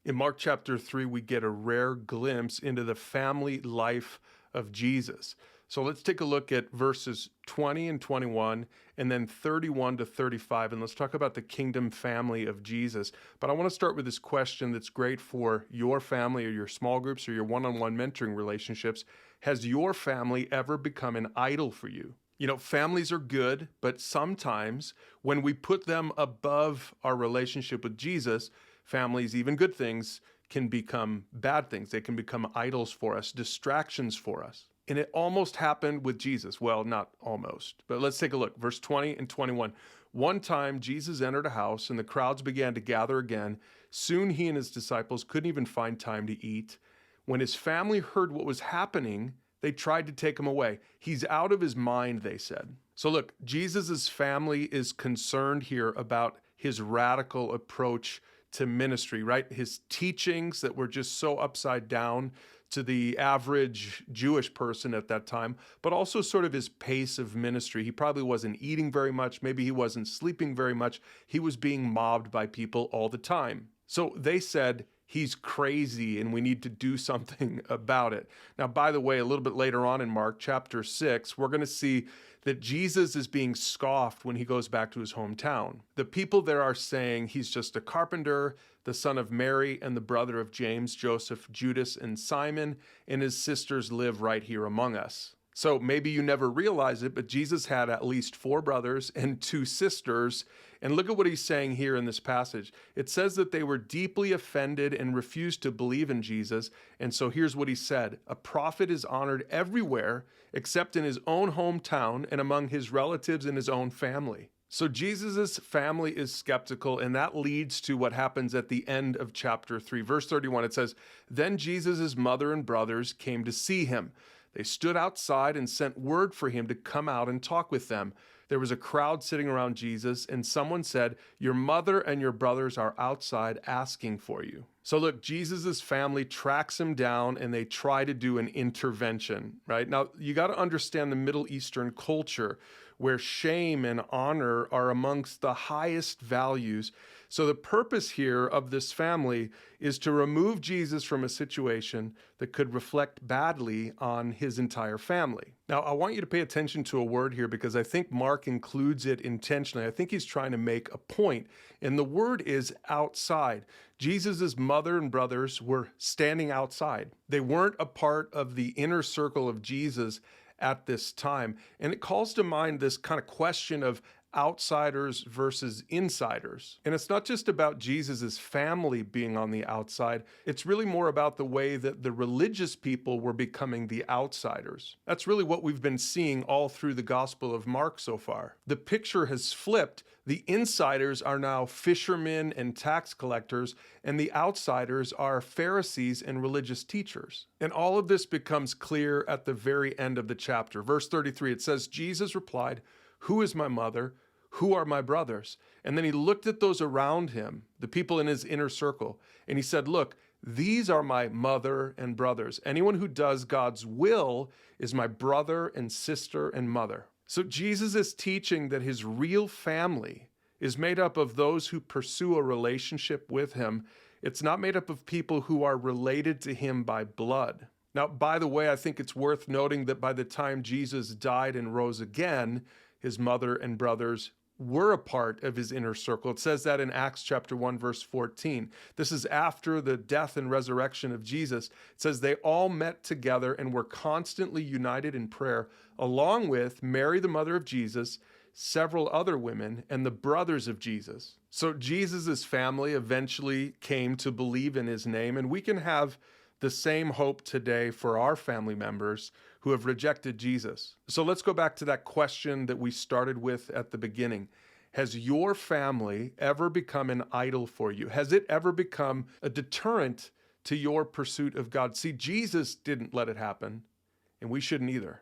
In Mark chapter 3, we get a rare glimpse into the family life of Jesus. So let's take a look at verses 20 and 21, and then 31 to 35, and let's talk about the kingdom family of Jesus. But I want to start with this question that's great for your family or your small groups or your one-on-one mentoring relationships. Has your family ever become an idol for you? You know, families are good, but sometimes when we put them above our relationship with Jesus, families, even good things, can become bad things. They can become idols for us, distractions for us. And it almost happened with Jesus. Well, not almost, but let's take a look. Verse 20 and 21. One time, Jesus entered a house and the crowds began to gather again. Soon he and his disciples couldn't even find time to eat. When his family heard what was happening, they tried to take him away. He's out of his mind, they said. So look, Jesus' family is concerned here about his radical approach to ministry, right? His teachings that were just so upside down to the average Jewish person at that time, but also sort of his pace of ministry. He probably wasn't eating very much. Maybe he wasn't sleeping very much. He was being mobbed by people all the time. So they said, he's crazy and we need to do something about it. Now, by the way, a little bit later on in Mark chapter 6, we're going to see that Jesus is being scoffed when he goes back to his hometown. The people there are saying he's just a carpenter, the son of Mary and the brother of James, Joseph, Judas, and Simon, and his sisters live right here among us. So maybe you never realize it, but Jesus had at least 4 brothers and 2 sisters. And look at what he's saying here in this passage. It says that they were deeply offended and refused to believe in Jesus. And so here's what he said. A prophet is honored everywhere except in his own hometown and among his relatives and his own family. So Jesus' family is skeptical, and that leads to what happens at the end of chapter 3. Verse 31, it says, Then Jesus' mother and brothers came to see him. They stood outside and sent word for him to come out and talk with them. There was a crowd sitting around Jesus, and someone said, Your mother and your brothers are outside asking for you. So look, Jesus' family tracks him down and they try to do an intervention, right? Now, you got to understand the Middle Eastern culture where shame and honor are amongst the highest values. So the purpose here of this family is to remove Jesus from a situation that could reflect badly on his entire family. Now, I want you to pay attention to a word here because I think Mark includes it intentionally. I think he's trying to make a point, and the word is outside. Jesus' mother and brothers were standing outside. They weren't a part of the inner circle of Jesus at this time. And it calls to mind this kind of question of outsiders versus insiders. And it's not just about Jesus's family being on the outside. It's really more about the way that the religious people were becoming the outsiders. That's really what we've been seeing all through the Gospel of Mark so far. The picture has flipped. The insiders are now fishermen and tax collectors, and the outsiders are Pharisees and religious teachers. And all of this becomes clear at the very end of the chapter. Verse 33, it says, Jesus replied, Who is my mother? Who are my brothers? And then he looked at those around him, the people in his inner circle, and he said, Look, these are my mother and brothers. Anyone who does God's will is my brother and sister and mother. So Jesus is teaching that his real family is made up of those who pursue a relationship with him. It's not made up of people who are related to him by blood. Now, by the way, I think it's worth noting that by the time Jesus died and rose again, his mother and brothers were a part of his inner circle. It says that in Acts chapter 1, verse 14. This is after the death and resurrection of Jesus. It says they all met together and were constantly united in prayer, along with Mary, the mother of Jesus, several other women, and the brothers of Jesus. So Jesus' family eventually came to believe in his name, and we can have the same hope today for our family members who have rejected Jesus. So let's go back to that question that we started with at the beginning. Has your family ever become an idol for you? Has it ever become a deterrent to your pursuit of God? See, Jesus didn't let it happen, and we shouldn't either.